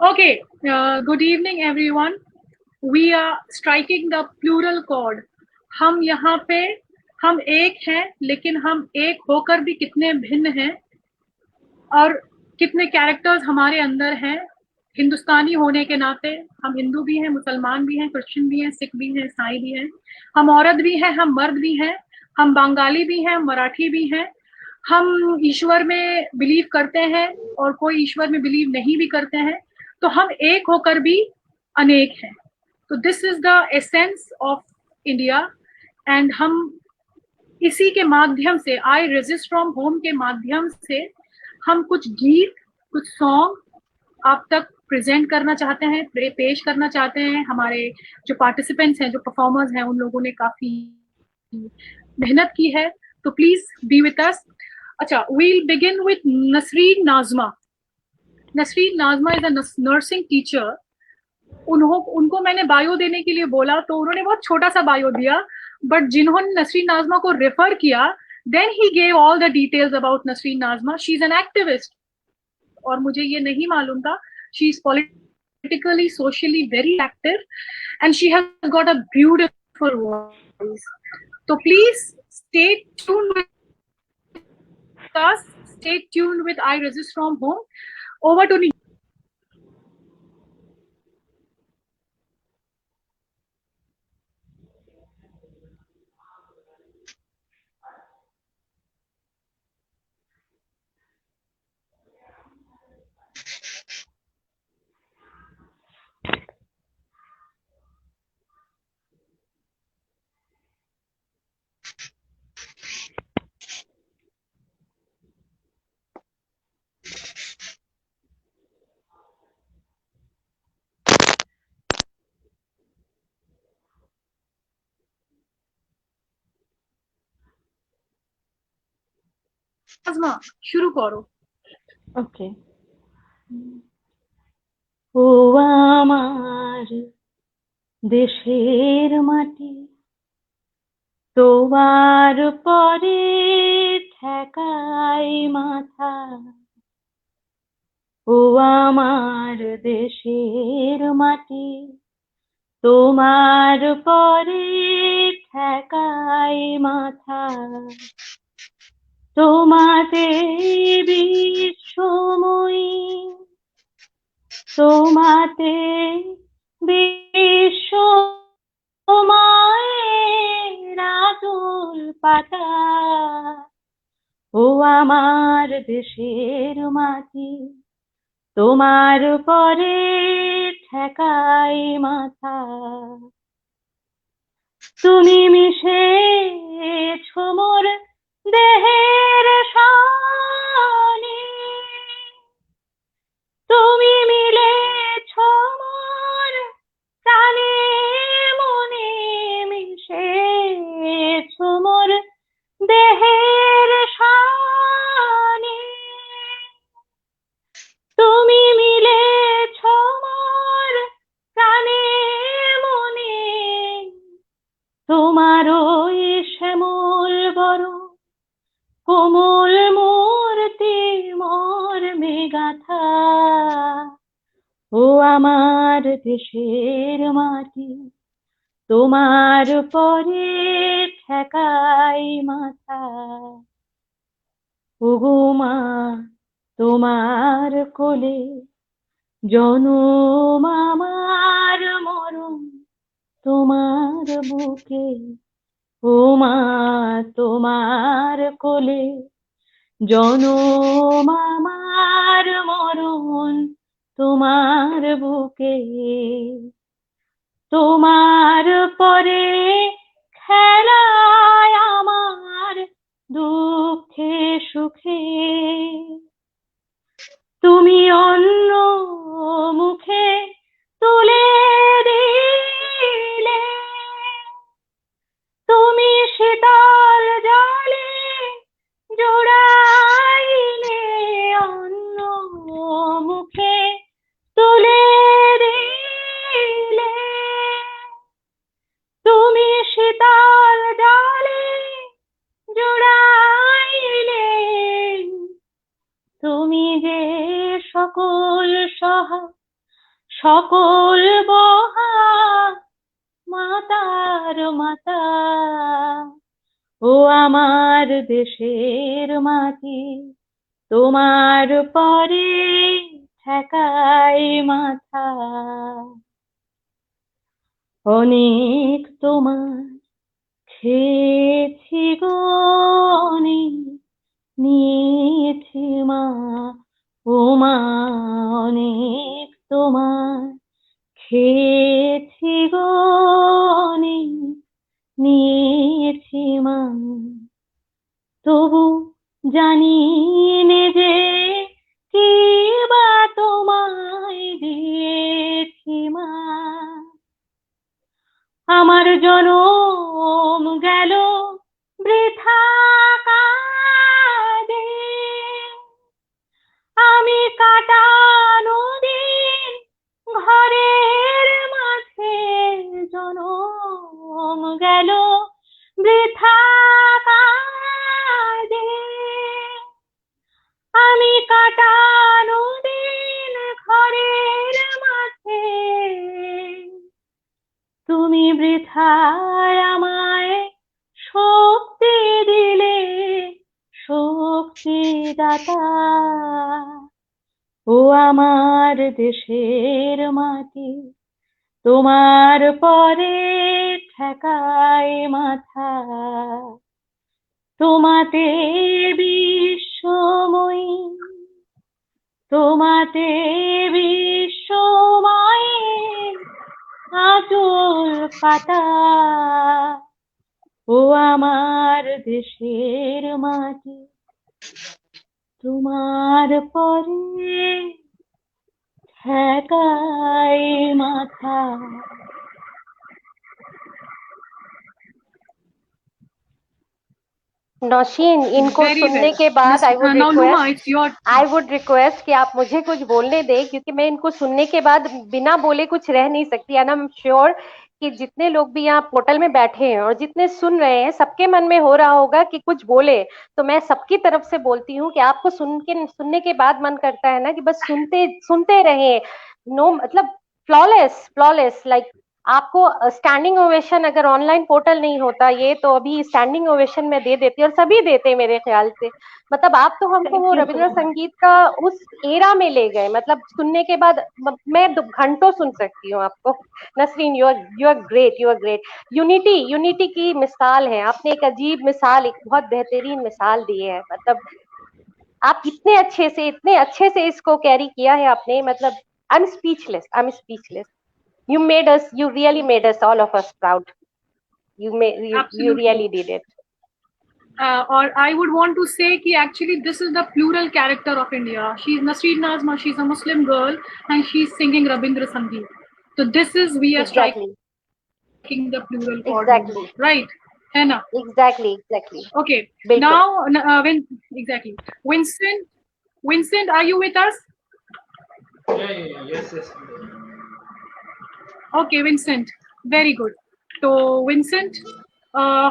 Okay, good evening everyone. We are striking the plural chord. हम यहाँ पे हम एक हैं, लेकिन हम एक होकर भी कितने भिन्न हैं और कितने कैरेक्टर्स हमारे अंदर हैं। हिंदुस्तानी होने के नाते हम हिंदू भी हैं, मुसलमान भी हैं, क्रिश्चियन भी हैं, सिख भी हैं, ईसाई भी हैं, हम औरत भी हैं, हम मर्द भी हैं, हम बंगाली भी हैं, मराठी भी हैं, हम ईश्वर में बिलीव करते हैं और कोई ईश्वर में बिलीव नहीं भी करते हैं, तो हम एक होकर भी अनेक हैं। तो this is the essence of India and हम इसी के माध्यम से, आई रेजिस्ट फ्रॉम होम के माध्यम से हम कुछ गीत, कुछ सॉन्ग आप तक प्रेजेंट करना चाहते हैं, पेश करना चाहते हैं। हमारे जो पार्टिसिपेंट्स हैं, जो परफॉर्मर्स हैं, उन लोगों ने काफी मेहनत की है, तो प्लीज बी विद अस। अच्छा, we'll begin with Nasreen Najma. Nasreen Najma is a nursing teacher. उनको मैंने बायो देने के लिए बोला तो उन्होंने बहुत छोटा सा बायो दिया, बट जिन्होंने नसरीन नाजमा को रेफर किया, then he gave all the details about Nasreen Nazma. She is an activist और मुझे ये नहीं मालूम था। She is politically, socially very active and she has got a beautiful voice. So please stay tuned with us, stay tuned with I Resist From Home. Over to you. Najma शुरू करो। ওকে। ও আমার দেশের মাটি, তোমার পরে ঠেকাই মাথা। ও আমার দেশের মাটি, তোমার পরে ঠেকাই মাথা। তোমাতে বিশ্বময়ী, তোমাতে বিশ্বময়ের আদল পাতা। ও আমার দেশের মাটি, তোমার পরে ঠেকাই মাথা। তুমি মিশেছো মোর দেহের সানে, তুমি মিলেছো মোর প্রাণে মনে, মিশেছো মোর দেহের সানে। তুমি মিলেছো মোর প্রাণে মনে, তোমার ওই শ্যামল বরণ কোমল মূর্তি মোর মেগাথা। ও আমার দেশের মাটি, তোমার পরে ঠেকাই মাথা। ওগো মা, তোমার কোলে জনম আমার মরণ, তোমার বুকে। ও মা, তোমার কোলে জনম আমার মরণ, তোমার বুকে। তোমার পরে খেলায় আমার দুঃখে সুখে, তুমি অন্য মুখে তুলে দিলে। তুমি শীতল জলে জোড়াইলে, অন্য মুখে তুলে দিলে। তুমি শীতল জলে জোড়াইলে, তুমি যে সকল সহা সকল বহা মাতার মাতা, ও আমার দেশের মাটি তোমার পরে ঠেকাই মাথা। অনেক তোমার খেয়েছি গো, অনেক নিয়েছি মা, ও মা অনেক তোমার খেয়েছি গো, অনেক নিয়েছি মা। তবু জানি নে যে কি বা তোমায় দিয়েছি মা। আমার জনম গেল বৃথা কাজে, আমি কাটানো দিন ঘরের মাঝে, জনম গেল বৃথা কাজে, আমি কাটানো দিন ঘরের মাঝে, তুমি বৃথায় আমায় শক্তি দিলে শক্তিদাতা। ও আমার দেশের মাটি তোমার পরে ঠেকাই মাথা। তোমাতে বিশ্বময়ী, তোমাতে বিশ্বময়ী আঁচল পাতা। ও আমার দেশের মাটি তোমার পরে ঠেকাই মাথা। नौशीन, इनको Very सुनने well. के बाद आई Now Numa, it's your would request कि आप मुझे कुछ बोलने दें, क्योंकि मैं इनको सुनने के बाद बिना बोले कुछ रह नहीं सकती। एंड आई एम श्योर कि जितने लोग भी यहाँ पोर्टल में बैठे हैं और जितने सुन रहे हैं, सबके मन में हो रहा होगा कि कुछ बोले। तो मैं सबकी तरफ से बोलती हूँ कि आपको सुनने के बाद मन करता है ना कि बस सुनते सुनते रहे। नो मतलब फ्लॉलेस फ्लॉलेस, लाइक आपको स्टैंडिंग ओवेशन, अगर ऑनलाइन पोर्टल नहीं होता ये, तो अभी स्टैंडिंग ओवेशन में दे देती, और सभी देते मेरे ख्याल से। मतलब आप तो हमको वो रविंद्र संगीत का उस एरा में ले गए। मतलब सुनने के बाद मैं घंटों सुन सकती हूँ आपको। Nasreen, you are great, you are great. Unity की मिसाल है, आपने एक अजीब मिसाल, एक बहुत बेहतरीन मिसाल दी है। मतलब आप इतने अच्छे से इसको कैरी किया है आपने। मतलब आई am speechless. You really made us, all of us, proud. You really did it. Or I would want to say that actually this is the plural character of India. She's Nasreen Nazma, she's a Muslim girl and she's singing Rabindra Sangeet. So this is, we are striking the plural chord. Exactly. Right? है ना? Exactly. Okay. Bilkul. Now, exactly. Vincent, are you with us? Yeah, yes. Okay Vincent, very good. तो Vincent,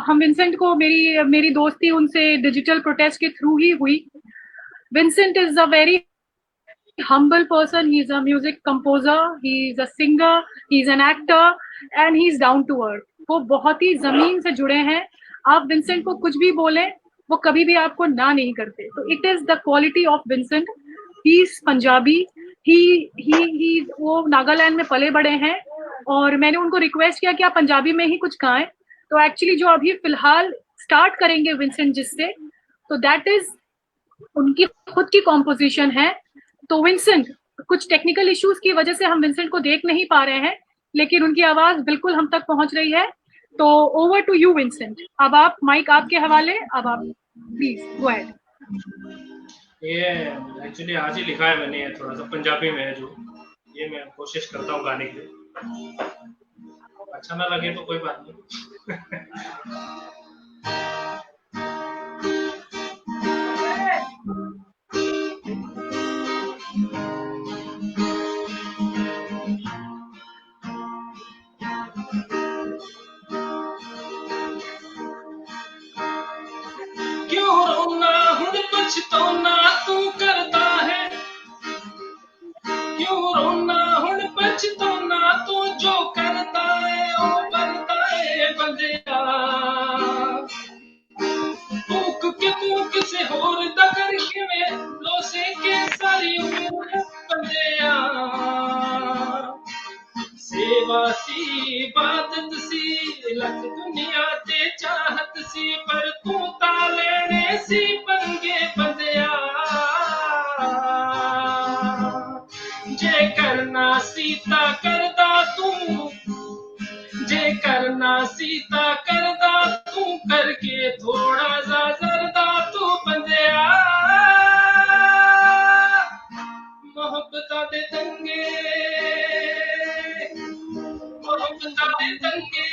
हम Vincent को, मेरी दोस्ती उनसे digital protest के through ही हुई। Vincent is a very humble person. He is a music composer, he is a singer, he is an actor and he is down to earth. वो बहुत ही जमीन से जुड़े हैं। आप विंसेंट को कुछ भी बोले, वो कभी भी आपको ना नहीं करते। तो it is the quality of Vincent. He is Punjabi, he वो नागालैंड में पले बड़े हैं और मैंने उनको रिक्वेस्ट किया कि आप पंजाबी में ही कुछ गाएं। तो एक्चुअली जो अभी फिलहाल स्टार्ट करेंगे विंसेंट जिससे, तो दैट इज उनकी खुद की कॉम्पोजिशन है। तो विंसेंट, कुछ टेक्निकल इश्यूज की वजह से हम विंसेंट को देख नहीं पा रहे हैं, लेकिन उनकी आवाज बिल्कुल हम तक पहुंच रही है। तो ओवर टू यू विंसेंट, अब आप, माइक आपके हवाले, अब आप प्लीज गो अहेड। ये एक्चुअली आज ही लिखा है मैंने, थोड़ा सा पंजाबी में है जो, ये मैं कोशिश करता हूँ गाने के लिए। अच्छा ना लगे तो कोई बात नहीं। क्यों रोना हुण पछताना तू करता है, क्यों रोना हुण पछताना तू जो करता है ओ बनता है बंदिया भूख के भूख से होर दकर किवें लोसे के सारी उम्र बंदिया सेवा सी इबादत सी लख दुनिया ते चाहत सी पर तू ता लेने सी पंगे बंदिया जे करना सीता करदा तू जे करना सीता करदा तू करके थोड़ा सा जरदा तू बंदिया मोहब्बतां दे दंगे मोहब्बतां दे दंगे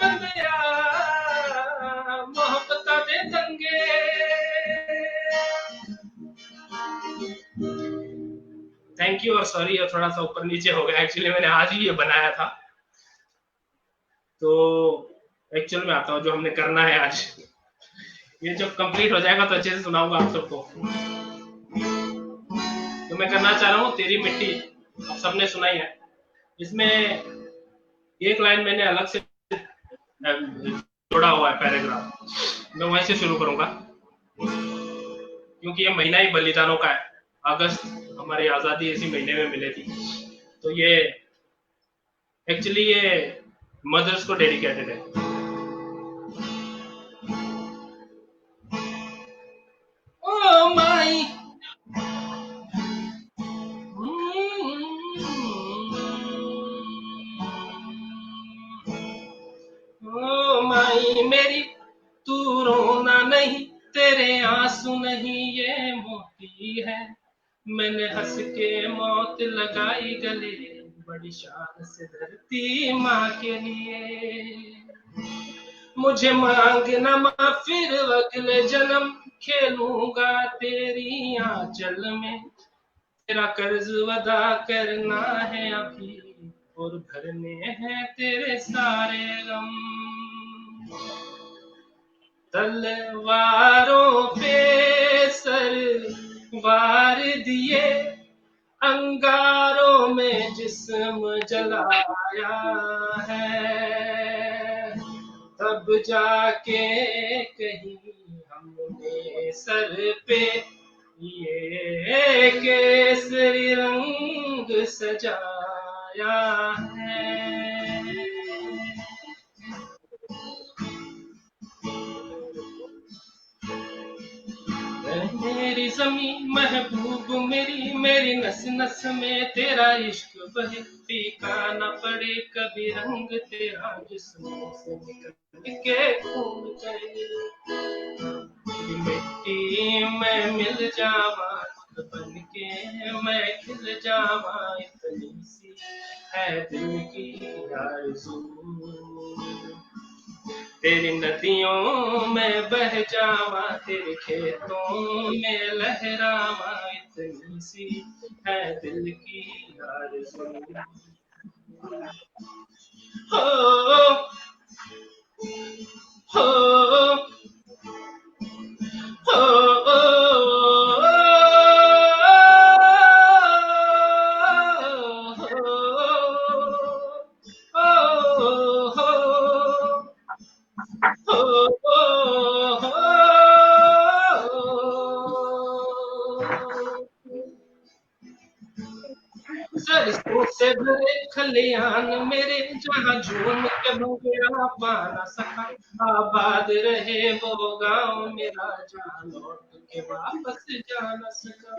बंदिया मोहब्बतां दे दंगे थैंक यू और सॉरी और थोड़ा सा ऊपर नीचे हो गया एक्चुअली मैंने आज ही ये बनाया था तो एक्चुअल में आता हूँ जो हमने करना है आज ये जब कंप्लीट हो जाएगा तो अच्छे से सुनाऊंगा आप सबको तो मैं करना चाह रहा हूँ तेरी मिट्टी आप सबने सुनाई है इसमें एक लाइन मैंने अलग से जोड़ा हुआ है पैराग्राफ मैं वहीं से शुरू करूंगा क्योंकि ये महीना ही बलिदानों का है अगस्त हमारी आजादी इसी महीने में मिली थी तो ये एक्चुअली ये मदर्स को डेडिकेटेड है ओ माई ओ माई मेरी तू रोना नहीं तेरे आंसू नहीं ये मोती है मैंने हंस के मौत लगाई गले बड़ी शान से धरती माँ के लिए मुझे मांगना माँ फिर अगले जन्म खेलूंगा तेरी आंचल में तेरा कर्ज अदा करना है अभी और भरने हैं तेरे सारे गम तलवारों पे सर वार दिए अंगारों में जिस्म जलाया है तब जाके कहीं हमने सर पे ये केसरी रंग सजाया है मेरी जमीन महबूब मेरी मेरी नस नस में तेरा इश्क बहे फीका न पड़े कभी रंग तेरा जिस्मों से निकल के खून करे मिट्टी में मिल जावा बन के मैं खिल जावा इतनी सी है दिल की आरज़ू तेरी नदियों में बह जावा तेरे खेतों में लहरावा इतनी सी है दिल की आरज़ू हो हो सरसों से भरे खलियान मेरे जहाँ झूम के भंगड़ा पा ना सका आबाद रहे वो गाँव मेरा जहाँ लौट के वापस जा न सका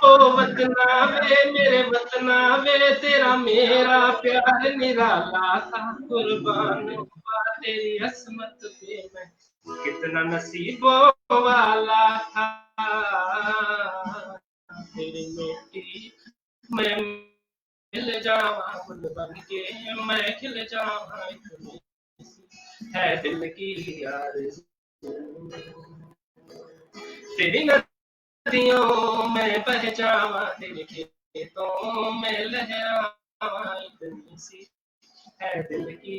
ओ वतना वे मेरे वतना वे तेरा मेरा प्यार निराला था कुर्बान हुआ तेरी असमत पे मैं कितना नसीबों वाला था तेरी मिट्टी मैं मिल जावा फूल बन के मैं खिल जावा है दिल की आरज़ू तेरी नदियों में बह जावा तेरे खेतों में लहरावा इतनी सी है दिल की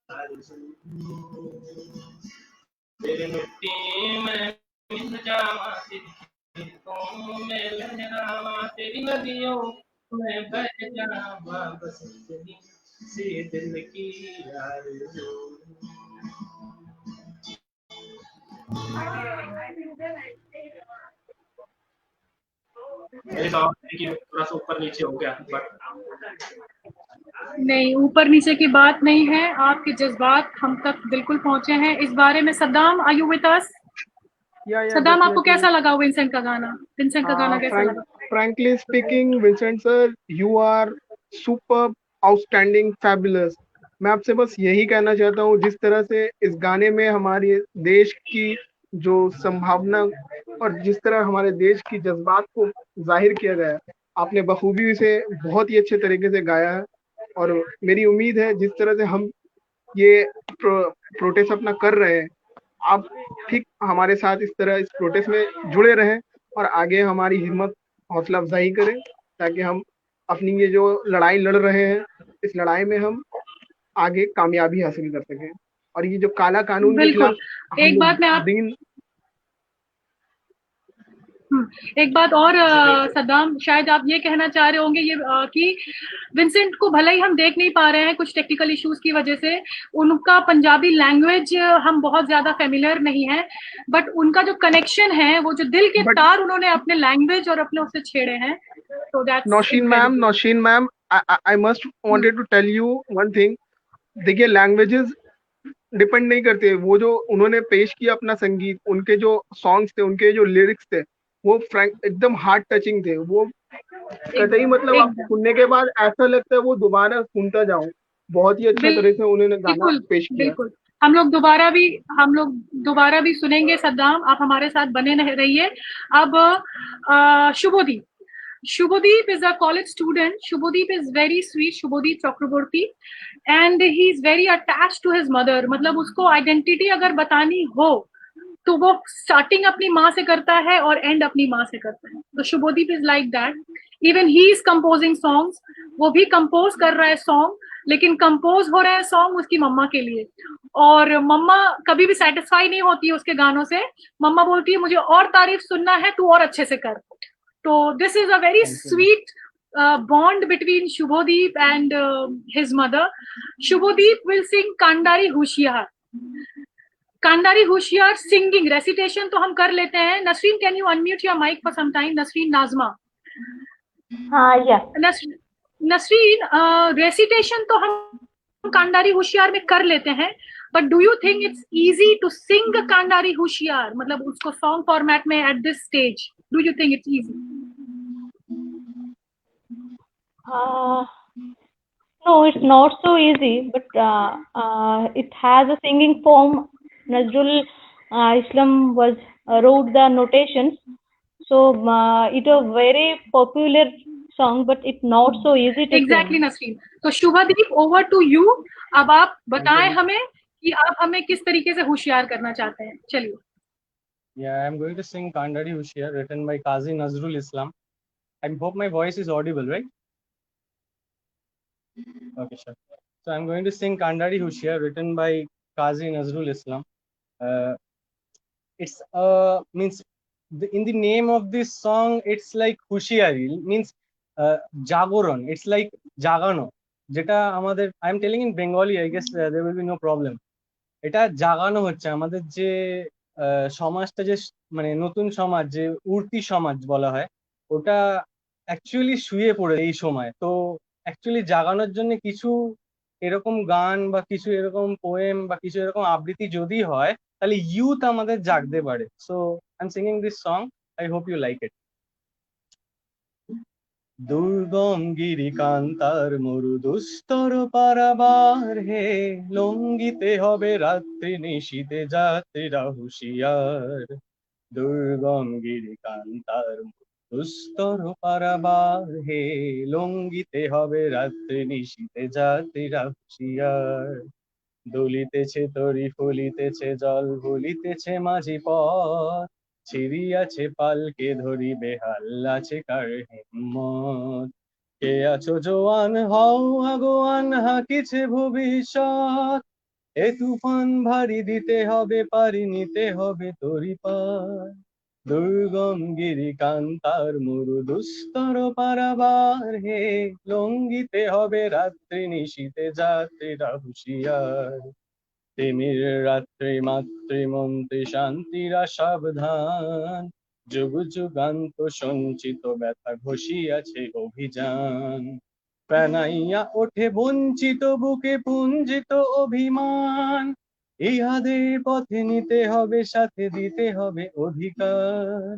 आरज़ू तेरी मिट्टी में मिल जावा तेरे खेतों में लहरावा तेरी नदियों में बह जावा बस इतनी सी दिल की आरज़ू। मेरे साथ देखिए थोड़ा सा ऊपर नीचे हो गया, बट नहीं, ऊपर नीचे की बात नहीं है, आपके जज्बात हम तक बिल्कुल पहुंचे हैं। इस बारे में Saddam, are you with us? Yeah, Saddam, आपको definitely. कैसा लगा विंसेंट का गाना? विंसेंट का गाना कैसा लगा? Frankly speaking, Vincent sir, you are superb, outstanding, fabulous. मैं आपसे बस यही कहना चाहता हूँ, जिस तरह से इस गाने में हमारे देश की जो संभावना और जिस तरह हमारे देश की जज्बात को जाहिर किया गया है, आपने बखूबी इसे बहुत ही अच्छे तरीके से गाया है। और मेरी उम्मीद है जिस तरह से हम ये प्रोटेस्ट अपना कर रहे हैं, आप ठीक हमारे साथ इस तरह इस प्रोटेस्ट में जुड़े रहें और आगे हमारी हिम्मत हौसला अफजाई करें, ताकि हम अपनी ये जो लड़ाई लड़ रहे हैं, इस लड़ाई में हम आगे कामयाबी हासिल कर सकें। और ये जो काला कानून के खिलाफ एक बात मैं आप एक बात और सद्दाम, शायद आप ये कहना चाह रहे होंगे ये कि विंसेंट को भले ही हम देख नहीं पा रहे हैं कुछ टेक्निकल इश्यूज की वजह से, उनका पंजाबी लैंग्वेज हम बहुत ज्यादा फेमिलियर नहीं है, बट उनका जो कनेक्शन है, वो जो दिल के तार उन्होंने अपने लैंग्वेज और अपने उससे छेड़े हैं। तो that's Nausheen ma'am, I must wanted to tell you one thing. देखिए, लैंग्वेजेस डिपेंड नहीं करते, वो जो उन्होंने पेश किया अपना संगीत, उनके जो सॉन्ग्स थे, उनके जो लिरिक्स थे, वो एकदम हार्ट टचिंग थे। वो कतई मतलब आप सुनने के बाद ऐसा लगता है वो दोबारा सुनता जाऊं। बहुत ही अच्छा तरह से उन्होंने गाना पेश किया। बिल्कुल, हम लोग दोबारा भी सुनेंगे सद्दाम, आप हमारे साथ बने रहिए। अब Shubhadeep is a college student. Shubhadeep is very sweet, Shubhadeep Chakraborty, and he is very attached to his mother. मतलब उसको आइडेंटिटी अगर बतानी हो तो वो स्टार्टिंग अपनी माँ से करता है और एंड अपनी माँ से करता है। तो Shubhdeep is like that. Even he is composing songs, वो भी कंपोज कर रहा है सॉन्ग, लेकिन कंपोज हो रहा है सॉन्ग उसकी मम्मा के लिए। और मम्मा कभी भी सेटिस्फाई नहीं होती है उसके गानों से, मम्मा बोलती है मुझे और तारीफ सुनना है, तू और अच्छे से कर। तो this is a very sweet bond between Shubhadeep and his mother. Shubhadeep will sing Kandari Hushyar. Kandari Hushyar singing recitation तो हम कर लेते हैं। Nasreen, can you unmute your mic for some time? Nasreen Najma. हाँ, yes. नसरीन, recitation तो हम कांडारी होशियार में कर लेते हैं, but do you think it's easy to sing कांडारी होशियार, मतलब उसको song format में at this stage? Do you think it's easy? No, it's not so easy, but it has a singing form. Nazrul Islam wrote the notations, so it a very popular song, but it's not so easy to exactly sing. Nasreen, तो Shubhdeep, over to you. अब आप बताएं हमें कि आप हमें किस तरीके से होशियार करना चाहते हैं। चलिए। Yeah, I'm going to sing Kandari Hushyar, written by Qazi Nazrul Islam. I hope my voice is audible, right? Okay, sure. So I'm going to sing Kandari Hushyar, written by Qazi Nazrul Islam. It's means in the name of this song, it's like Hushyari, means Jagoron. It's like Jagano. যেটা আমাদের, I am telling in Bengali, I guess there will be no problem. এটা জাগানো হচ্ছে আমাদের যে সমাজটা, যে মানে নতুন সমাজ, যে উর্তি সমাজ বলা হয়, ওটা অ্যাকচুয়ালি শুয়ে পড়ে এই সময়। তো অ্যাকচুয়ালি জাগানোর জন্য কিছু এরকম গান বা কিছু এরকম পোয়েম বা কিছু এরকম আবৃত্তি যদি হয়, তাহলে ইউথ আমাদের জাগতে পারে। So I am singing this song, I hope you like it. দুর্গম গিরি কান্তার মরু দুস্তর পারাবার হে, লঙ্গিতে হবে রাত্রি নিশীতে যাত্রীরা হুঁশিয়ার। দুর্গম গিরি কান্তার দুস্তর পারাবার হে, লঙ্গিতে হবে রাত্রি নিশীতে যাত্রীরা হুঁশিয়ার। দুলিতেছে তরি ফুলিতেছে জল ভুলিতেছে মাঝি পথ, ছিড়িয়াছে পালকে ধরি বেহাল আছে কার হিম্মত। কে আছো জোয়ান হও আগোয়ান, হাকিছে ভবিষ্যৎ, এ তুফান ভারী দিতে হবে পারি, নিতে হবে তরি পার। দুর্গম গিরি কান্তার মরু দুস্তর পারাবার হে, লঙ্ঘিতে হবে রাত্রি নিশীতে যাত্রীরা হুঁশিয়ার। তিমির রাত্রি মাতৃমন্ত্রী শান্তিরা সাবধান, যুগ যুগান্ত সঞ্চিত ব্যথা ঘষিয়াছে অভিযান। প্রাণাইয়া ওঠে বঞ্চিত বুকে পুঞ্জিত অভিমান, ইহাদের পথে নিতে হবে সাথে দিতে হবে অধিকার।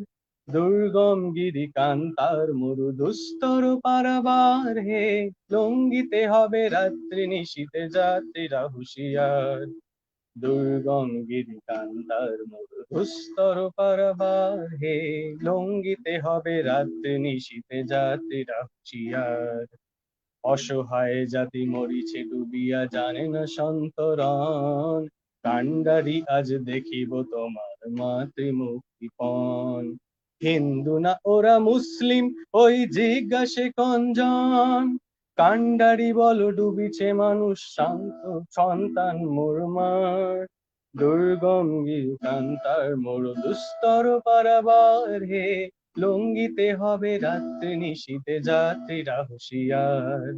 দুর্গম গিরি কান্তার মরু দুস্তর পারাবার হে, লঙ্ঘিতে হবে রাত্রি নিশীতে যাত্রীরা হুঁশিয়ার। দুর্গম গিরি কান্তার মরু দুস্তর পারাবার হে, লঙ্ঘিতে হবে রাত্রি নিশীতে যাত্রীরা হুঁশিয়ার। অসহায় জাতি মরিছে ডুবিয়া জানে না সন্তরণ, কান্ডারি আজ দেখিব তোমার মাতৃমুক্তিপণ। হিন্দু না ওরা মুসলিম ওই জিজ্ঞাসে কঞ্জন, কান্ডারি বলো ডুবিছে মানুষ শান্ত সন্তান মোরমার। দুর্গম গিরি কান্তার মরু দুস্তর পারাবার হে, লঙ্ঘিতে হবে রাত্রি নিশীতে যাত্রীরা হুঁশিয়ার।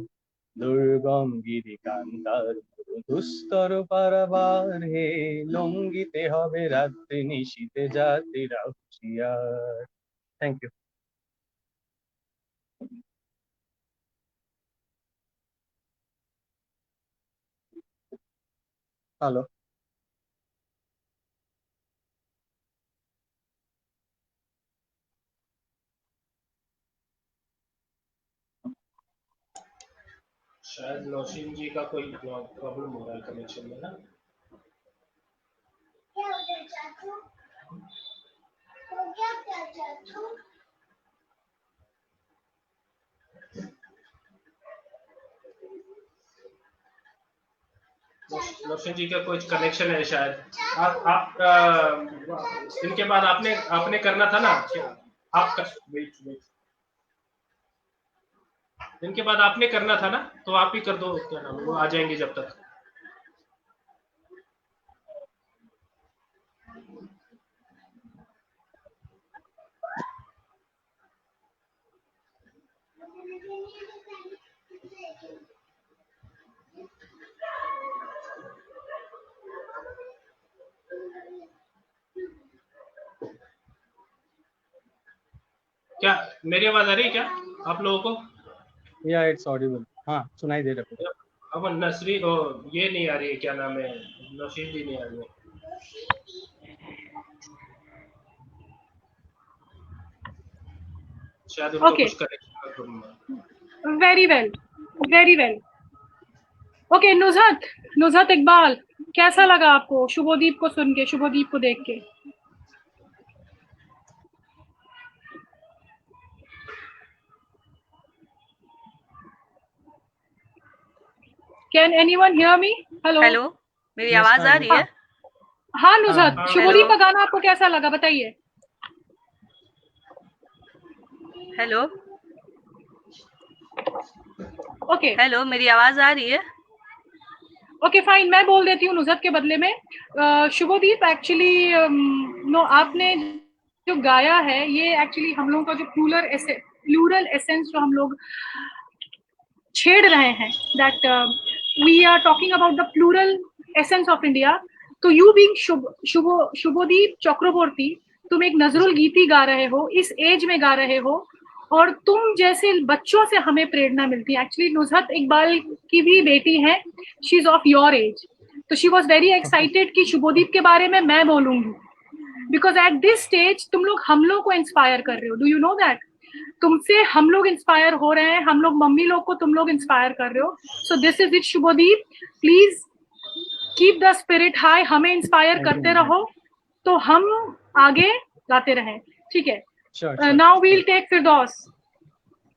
দুর্গম গিরি কান্তার মরু দুস্তর পারাবার হে, লঙ্ঘিতে হবে রাত্রি নিশীতে যাত্রীরা হুঁশিয়ার। Thank you. হ্যালো। शायद नौशीन जी का कोई प्रॉब्लम हो रहा है कनेक्शन में ना। नौशीन जी का कुछ कनेक्शन है शायद। आप इनके बाद आपने करना था ना आप वेट इनके बाद आपने करना था ना, तो आप ही कर दो, क्या नाम वो आ जाएंगे जब तक। क्या मेरी आवाज आ रही है क्या आप लोगों को? या इट्स ऑडिबल। हाँ सुनाई दे रहा है। अब नसरी ये नहीं आ रही है, क्या नाम है, नौशीन जी नहीं आ रही है। शायद उनको Okay. कुछ connection. Very well. Okay, Nuzhat Iqbal, कैसा लगा आपको शुभदीप को सुन के, शुभदीप को देख के? Can anyone hear me? Hello, मेरी आवाज आ रही है? हाँ नुज़हत, हाँ, शुभदीप का गाना आपको कैसा लगा बताइए? हेलो ओके हेलो, मेरी आवाज आ रही है? ओके फाइन, मैं बोल देती हूँ नुज़हत के बदले में। शुभदीप एक्चुअली नो, आपने जो गाया है ये एक्चुअली हम लोगों का जो प्लूरल एसेंस जो हम लोग छेड़ रहे हैं, that we are talking about the plural essence of India. तो यू बीइंग शुभदीप चक्रवर्ती, तुम एक नजरुल गीति गा रहे हो, इस एज में गा रहे हो, और तुम जैसे बच्चों से हमें प्रेरणा मिलती है। एक्चुअली नुज़हत इकबाल की भी बेटी है, she is of your age, तो शी वॉज वेरी एक्साइटेड कि शुभदीप के बारे में मैं बोलूंगी, बिकॉज एट दिस स्टेज तुम लोग हम लोग को इंस्पायर कर रहे हो। Do you know that? तुमसे हम लोग इंस्पायर हो रहे हैं, हम लोग मम्मी लोग को तुम लोग इंस्पायर कर रहे हो। So this is it Shubhdeep, please keep the spirit high, हमें इंस्पायर करते रहो तो हम आगे गाते रहें, ठीक है? Now we'll take Firdaus.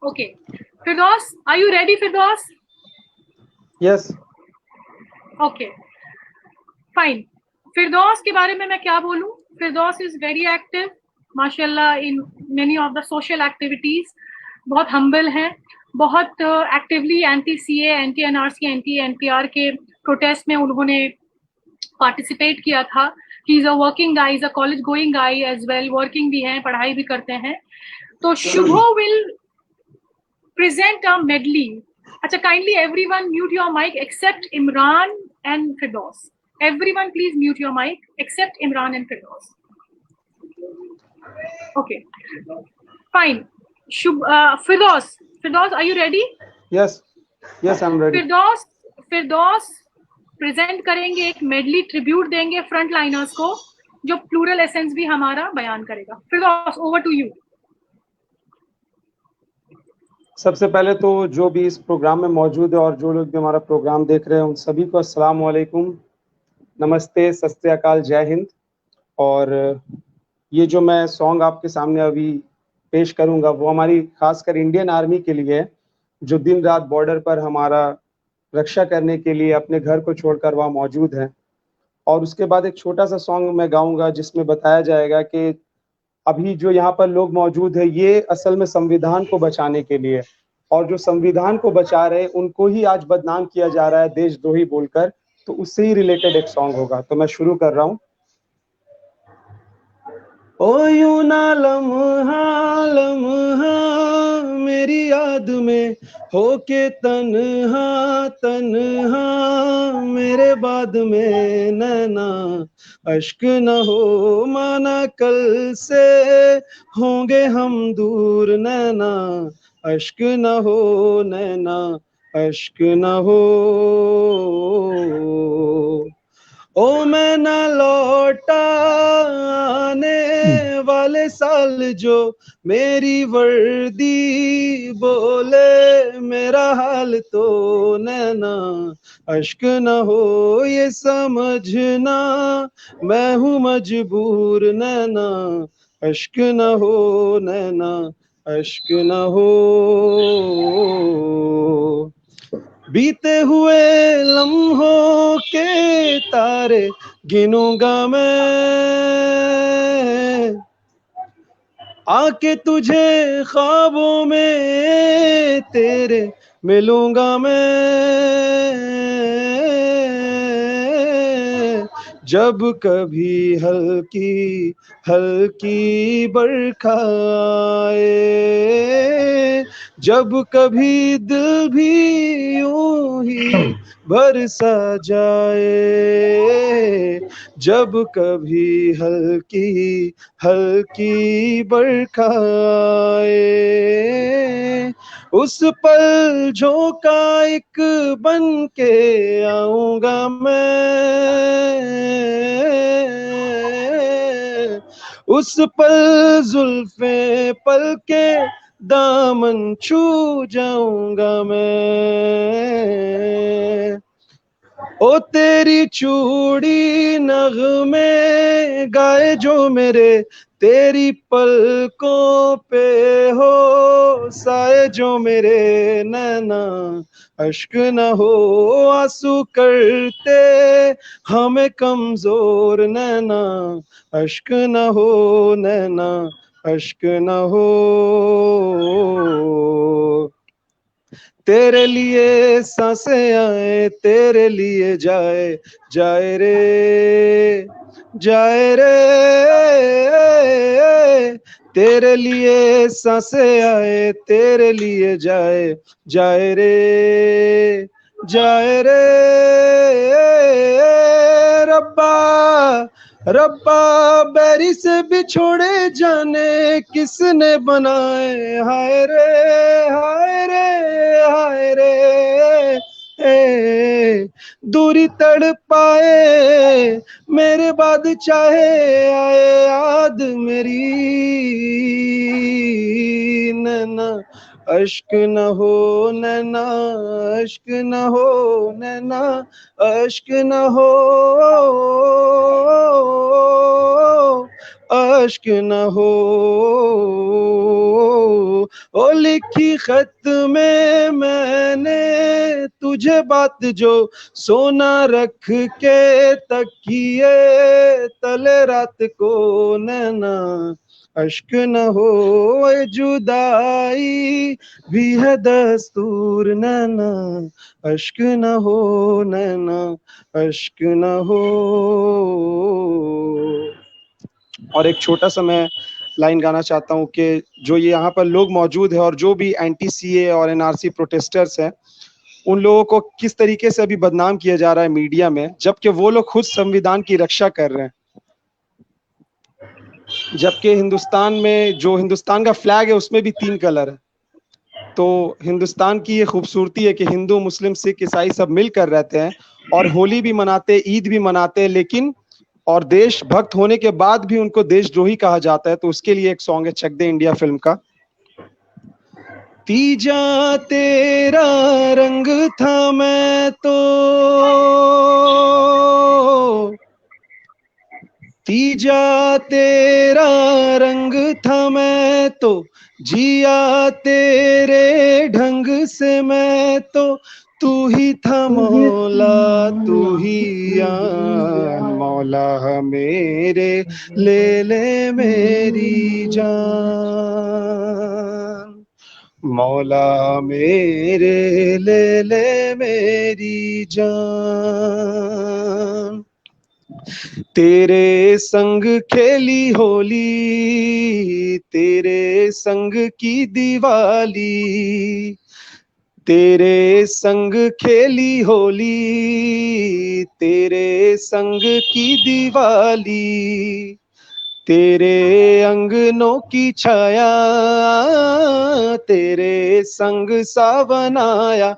Okay Firdaus, are you ready Firdaus? Yes. Okay fine. Firdaus के बारे में मैं क्या बोलूं? फिरदौस इज वेरी एक्टिव माशाल्लाह in many of the social activities, बहुत हम्बल हैं, बहुत actively anti CAA, anti NRC, anti NPR के प्रोटेस्ट में उन्होंने पार्टिसिपेट किया था, he is a working guy, is a college going guy as well, working भी है, पढ़ाई भी करते हैं। तो Shubho will present a medley. अच्छा, kindly everyone mute your mic except Imran and Firdaus. Everyone please mute your mic except Imran and Firdaus. Okay, fine. Firdaus, are you ready? Yes, I'm ready. Firdaus present करेंगे, एक मेडली ट्रिब्यूट देंगे front liners को, जो plural essence भी हमारा बयान करेगा। फिरदौस, over to you. सबसे पहले तो जो भी इस प्रोग्राम में मौजूद है और जो लोग भी हमारा प्रोग्राम देख रहे हैं उन सभी को अस्सलाम वालेकुम, नमस्ते, सत श्री अकाल, जय हिंद। और ये जो मैं सॉन्ग आपके सामने अभी पेश करूंगा वो हमारी खासकर इंडियन आर्मी के लिए है, जो दिन रात बॉर्डर पर हमारा रक्षा करने के लिए अपने घर को छोड़कर वहाँ मौजूद है। और उसके बाद एक छोटा सा सॉन्ग मैं गाऊंगा जिसमें बताया जाएगा कि अभी जो यहाँ पर लोग मौजूद है ये असल में संविधान को बचाने के लिए, और जो संविधान को बचा रहे उनको ही आज बदनाम किया जा रहा है देशद्रोही बोलकर, तो उससे ही रिलेटेड एक सॉन्ग होगा। तो मैं शुरू कर रहा हूँ। ओ यूं ना लम्हा लम्हा मेरी याद में होके तन्हा तन्हा, मेरे बाद में नैना अश्क न हो, माना कल से होंगे हम दूर, नैना अश्क न हो, नैना अश्क न हो। ओ मैं ना लौटा आने वाले साल जो मेरी वर्दी बोले, मेरा हाल तो नैना अश्क न हो, ये समझना मैं हूँ मजबूर, नैना अश्क न हो, नैना अश्क न हो। बीते हुए लम्हों के तारे गिनूंगा मैं, आके तुझे ख्वाबों में तेरे मिलूंगा मैं, जब कभी हल्की हल्की बरखा आए, जब कभी दिल भी यूं ही बरसा जाए, जब कभी हल्की हल्की बरखा आए, उस पल झोंका एक बन के आऊंगा मैं, उस पल जुल्फे पल के दामन छू जाऊंगा मैं। ओ तेरी चूड़ी नगमे गाए जो मेरे, तेरी पलकों पे हो साए जो मेरे, नैना अश्क न हो, आंसू करते हमें कमजोर, नैना अश्क न हो, नैना अश्क न हो। तेरे लिए सांसें आए, तेरे लिए जाए जाए रे जाए रे, तेरे लिए सांसें आए, तेरे लिए जाए जाए रे जाए रे। रब्बा रब्बा बैरी से बिछोड़े जाने किसने बनाए, हाय रे हाय रे हाय रे, दूरी तड़ पाए मेरे बाद चाहे आए याद मेरी, नैना अश्क न हो, नैना अश्क न हो, नैना अश्क न हो, अश्क न हो। ओ लिखी खत में मैंने तुझे बात जो सोना रख के तकिए तले रात को, नैना अश्क न हो ये जुदाई भी है दस्तूर नैना, अश्क न हो नैना, अश्क न हो। और एक छोटा सा मैं लाइन गाना चाहता हूँ कि जो ये यहाँ पर लोग मौजूद है और जो भी एंटी सीए और एनआरसी प्रोटेस्टर्स हैं, उन लोगों को किस तरीके से अभी बदनाम किया जा रहा है मीडिया में, जबकि वो लोग खुद संविधान की रक्षा कर रहे हैं। जबकि हिंदुस्तान में जो हिंदुस्तान का फ्लैग है उसमें भी 3 कलर है। तो हिंदुस्तान की ये खूबसूरती है कि हिंदू, मुस्लिम, सिख, ईसाई सब मिलकर रहते हैं और होली भी मनाते, ईद भी मनाते हैं, लेकिन और देशभक्त होने के बाद भी उनको देशद्रोही कहा जाता है। तो उसके लिए एक सॉन्ग है चक दे इंडिया फिल्म का। तीजा तेरा रंग था मैं तो, तीजा तेरा रंग था मैं तो, जिया तेरे ढंग से मैं तो, तू ही था मौला तू ही यान, मौला मेरे ले ले मेरी जान, मौला मेरे ले ले मेरी जान। तेरे संग खेली होली, तेरे संग की दिवाली, तेरे संग खेली होली, तेरे संग की दिवाली, तेरे अंगनों की छाया, तेरे संग सावन आया,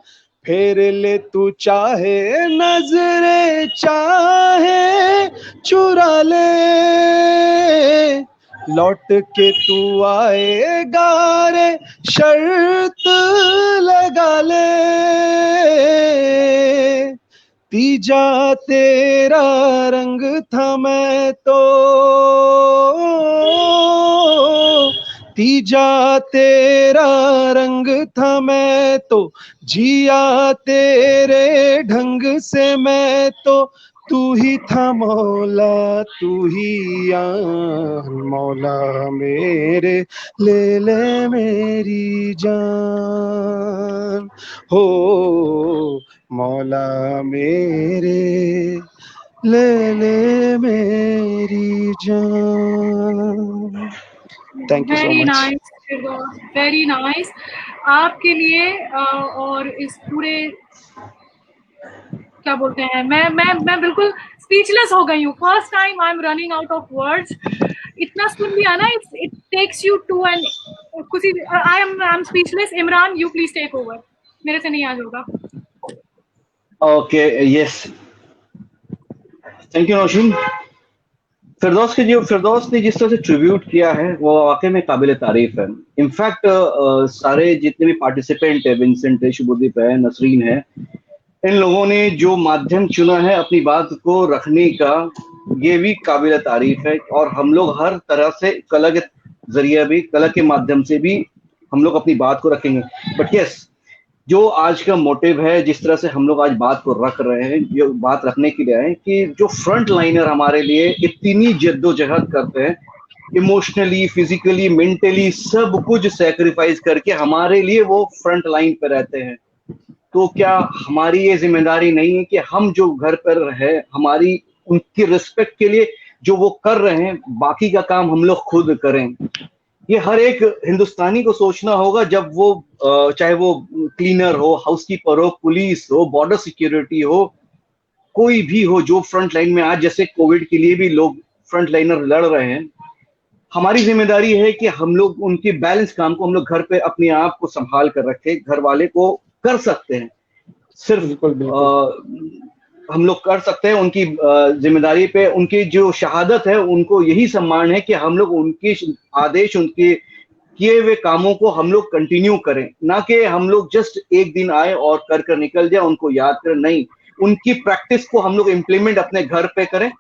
फेर ले तू चाहे नजरे चाहे चुरा ले, लौट के तू आएगा रे शर्त लगा ले, तीजा तेरा रंग था मैं तो, तीजा तेरा रंग था मैं तो, जिया तेरे ढंग से मैं तो, तू ही था मौला तू ही यान, मौला मेरे ले ले मेरी जान, हो मौला मेरे ले ले मेरी जान। Thank you so very much. Nice, very nice. आपके लिए और इस पूरे क्या बोलते हैं, मैं बिल्कुल स्पीचलेस हो गई हूँ। First time I am running out of words. इतना सुन लिया ना, it takes you to an कुछ। I am speechless. Imran, you please take over, मेरे से नहीं आज होगा। Okay, yes, thank you Nausheen. Firdaus ने जिस तरह से ट्रिब्यूट किया है वो वाकई में काबिल तारीफ है। इनफैक्ट सारे जितने भी पार्टिसिपेंट है, विंसेंट है, शुभदीप है, नसरीन है, इन लोगों ने जो माध्यम चुना है अपनी बात को रखने का, ये भी काबिल तारीफ है। और हम लोग हर तरह से कला के जरिए भी, कला के माध्यम से भी हम लोग अपनी बात को रखेंगे। बट यस, जो आज का मोटिव है, जिस तरह से हम लोग आज बात को रख रहे हैं, ये बात रखने के लिए है कि जो फ्रंट लाइनर हमारे लिए इतनी जद्दोजहद करते हैं, इमोशनली, फिजिकली, मेंटली सब कुछ सैक्रिफाइस करके हमारे लिए वो फ्रंट लाइन पे रहते हैं, तो क्या हमारी ये जिम्मेदारी नहीं है कि हम जो घर पर है, हमारी उनकी रिस्पेक्ट के लिए जो वो कर रहे हैं, बाकी का काम हम लोग खुद करें। ये हर एक हिंदुस्तानी को सोचना होगा, जब वो चाहे वो क्लीनर हो, हाउसकीपर हो, पुलिस हो, बॉर्डर सिक्योरिटी हो, कोई भी हो जो फ्रंट लाइन में, आज जैसे कोविड के लिए भी लोग फ्रंट लाइनर लड़ रहे हैं, हमारी जिम्मेदारी है कि हम लोग उनके बैलेंस काम को हम लोग घर पे अपने आप को संभाल कर रखें। घर वाले को कर सकते हैं, सिर्फ हम लोग कर सकते हैं। उनकी जिम्मेदारी पे, उनकी जो शहादत है, उनको यही सम्मान है कि हम लोग उनके आदेश, उनके किए हुए कामों को हम लोग कंटिन्यू करें, ना कि हम लोग जस्ट एक दिन आए और कर निकल जाए, उनको याद करें। नहीं, उनकी प्रैक्टिस को हम लोग इम्प्लीमेंट अपने घर पे करें।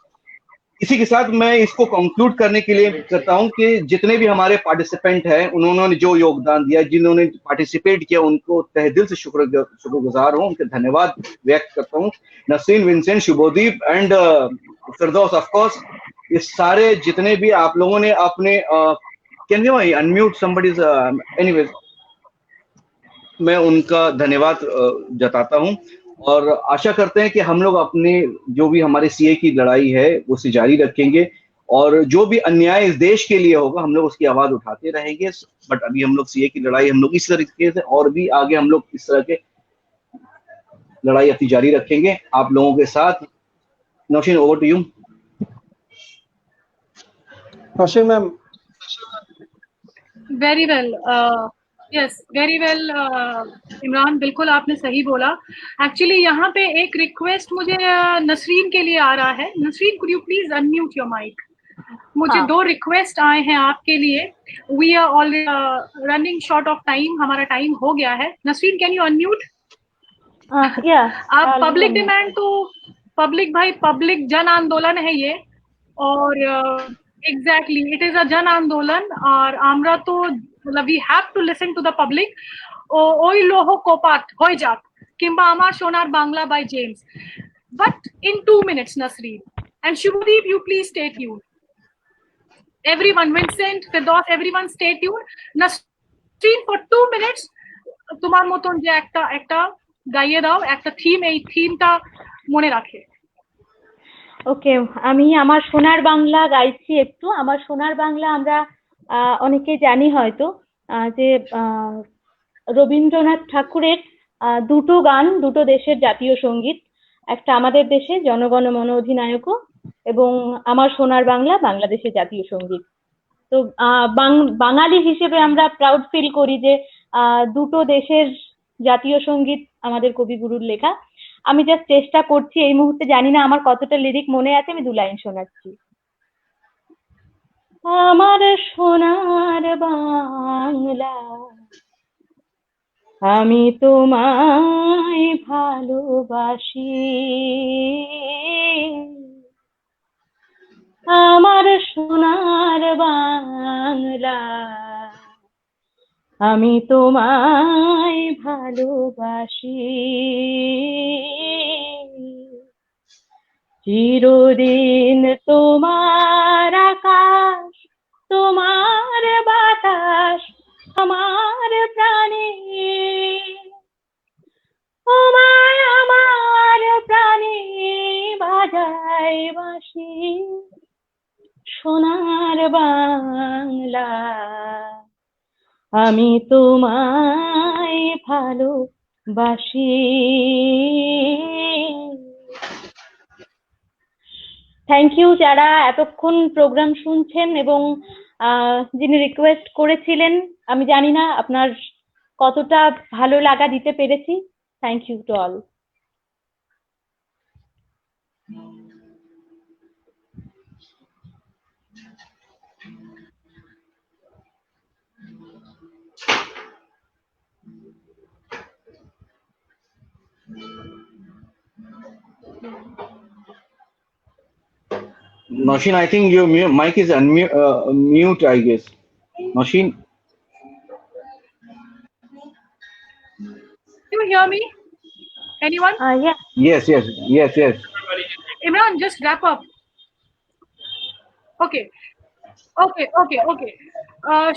इसी के साथ मैं इसको कंक्लूड करने के लिए करता हूं कि जितने भी हमारे पार्टिसिपेंट हैं, उन्होंने जो योगदान दिया, जिन्होंने पार्टिसिपेट किया, उनको तहे दिल से शुक्रगुजार हूं, उनके धन्यवाद व्यक्त करता हूं। Nasreen, Vincent, Shubhdeep and Firdaus, of course, ये सारे जितने भी आप लोगों ने अपने Can we unmute somebody's? Anyways, मैं उनका धन्यवाद जताता हूं और आशा करते हैं कि हम लोग अपने जो भी हमारे सीए की लड़ाई है उसे जारी रखेंगे और जो भी अन्याय इस देश के लिए होगा हम लोग उसकी आवाज उठाते रहेंगे। बट अभी हम लोग सीए की लड़ाई हम लोग इस तरीके से और भी आगे हम लोग इस तरह के लड़ाई अपनी जारी रखेंगे आप लोगों के साथ। Nausheen, over to you. Nausheen ma'am. Very well, yes very well Imran, बिल्कुल आपने सही बोला। एक्चुअली यहाँ पे एक रिक्वेस्ट मुझे नसरीन के लिए आ रहा है। Nasreen, could you please unmute your mic? मुझे हाँ। 2 रिक्वेस्ट आए हैं आपके लिए। We are already running short of time, हमारा टाइम हो गया है। Nasreen, can you unmute? आप पब्लिक डिमांड तो पब्लिक भाई, पब्लिक जन आंदोलन है ये और एग्जैक्टली इट इज अ जन आंदोलन और আমরা তো मतलब we have to listen to the public. ওই লোহ কোপাত হয়ে যাক কিংবা আমার সোনার Bangla by James, but in 2 minutes Nasreen and Shubhadeep, you please stay tuned. Everyone, Vincent, Firdaus, everyone stay tuned. Nasreen, for 2 minutes তোমার মতন যে একটা গাইয়ে দাও, একটা থিম, এই থিমটা মনে রাখে। ওকে, আমি আমার সোনার বাংলা গাইছি একটু। আমার সোনার বাংলা আমরা অনেকে জানি হয়তো যে রবীন্দ্রনাথ ঠাকুরের 2টো গান, 2টো দেশের জাতীয় সঙ্গীত, একটা আমাদের দেশে জনগণ মন অধিনায়ক এবং আমার সোনার বাংলা বাংলাদেশের জাতীয় সঙ্গীত। তো বাঙালি হিসেবে আমরা প্রাউড ফিল করি যে 2টো দেশের জাতীয় সঙ্গীত আমাদের কবিগুরুর লেখা। আমি জাস্ট চেষ্টা করছি, এই মুহূর্তে জানি না আমার কতটা লিরিক মনে আছে, আমি 2 লাইন শোনাচ্ছি। আমার সোনার বাংলা আমি তোমায় ভালোবাসি, আমার সোনার বাংলা আমি তোমায় ভালোবাসি, চিরদিন তোমার আকাশ তোমার বাতাস আমার প্রাণে, তোমায় আমার প্রাণে বাজায় বাঁশি, সোনার বাংলা আমি তোমায় ভালোবাসি। থ্যাংক ইউ যারা এতক্ষণ প্রোগ্রাম শুনছেন এবং যিনি রিকোয়েস্ট করেছিলেন, আমি জানি না আপনার কতটা ভালো লাগা দিতে পেরেছি। Thank you to all. Nausheen, I think your mic is mute, I guess. Nausheen. Do you hear me? Anyone? Yeah. Yes. Imran, just wrap up. Okay.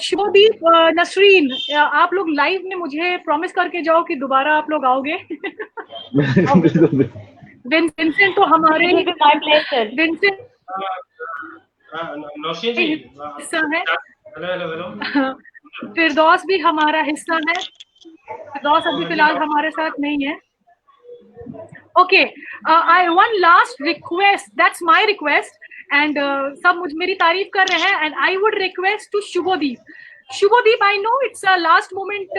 Shubhdeep, Nasreen, आप लोग लाइव में मुझे प्रॉमिस करके जाओ कि दोबारा आप लोग आओगे। विंसेंट तो हमारे विंसेंट हिस्सा है, फिरदौस भी हमारा हिस्सा है। फिरदौस अभी फिलहाल हमारे साथ नहीं है। Okay, I one last request, that's my request and सब मेरी तारीफ कर रहे हैं and I would request to Shubhdeep, I know it's a last moment,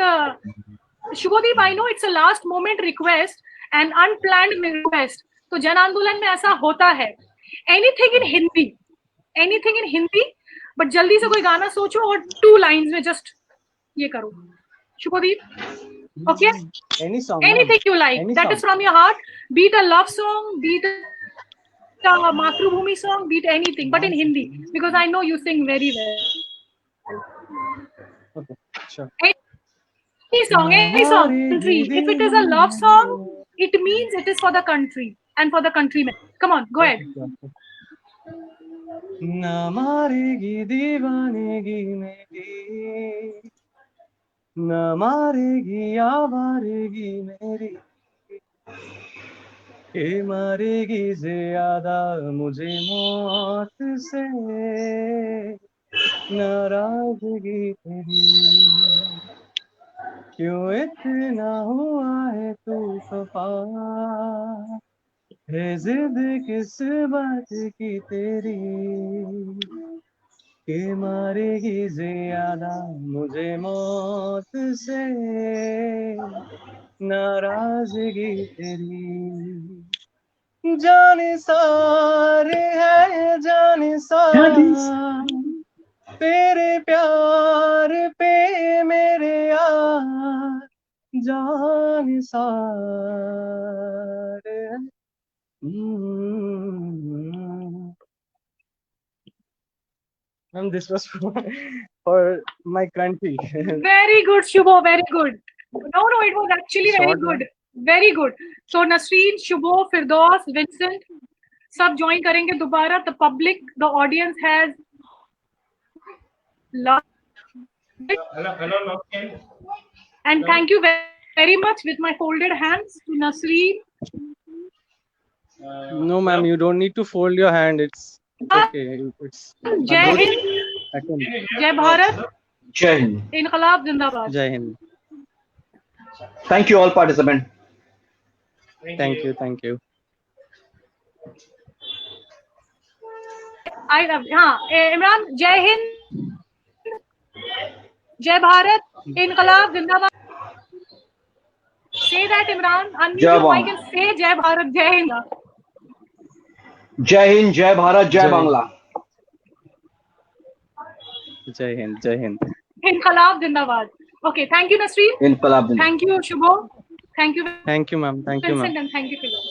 Shubhdeep I know it's a last moment request and unplanned request. तो जन आंदोलन में ऐसा होता है। एनीथिंग इन हिंदी, बट जल्दी से कोई गाना सोचो और 2 लाइन्स में जस्ट ये करो। Shubhdeep, okay? Any song. Anything you like. That is from your heart. Be it a love song, be it a Matrubhumi song, be it anything, but in Hindi, because I know you sing very well. Okay, sure. Any song, country. If it is a love song, it means it is for the country and for the countrymen. Come on, go ahead. न मारेगी दीवानेगी मेरी, न मारेगी आवारेगी मेरी, के मारेगी ज्यादा मुझे मौत से नाराजगी तेरी, क्यों इतना हुआ है तू खफा, है जिद किस बात की तेरी, के मारेगी ज्यादा मुझे मौत से नाराजगी तेरी, जाने सारे है जाने सार, तेरे प्यार पे मेरे यार जाने सारे। Ma'am, this was for my country. Very good, Shubho. Very good. No, it was actually very Short, good. Very good. So Nasreen, Shubho, Firdaus, Vincent, सब join करेंगे दोबारा. The public, the audience has loved it. Hello, Nosheen. And thank you very much with my folded hands to Nasreen. No, ma'am, you don't need to fold your hand. It's okay. It's Jai Hind, Jai Bharat, Jai Hind. Inqilab Zindabad. Jai Hind. Thank you all participants. Thank you. Thank you. Imran, जय हिंद, जय भारत, इनकलाब जिंदाबाद. Say that, Imran. Unmute your mic and say Jai Bharat, Jai Hind. Jai Hind, Jai Bharat, Jai Bangla. Jai Hind, Jai Hind. Inqilab Zindabad. Okay, thank you, Nasreen. Inqilab Zindabad. Thank you, Shubho. Thank you, Thank you, ma'am. Thank you, Vincent, ma'am. and thank you, Philip.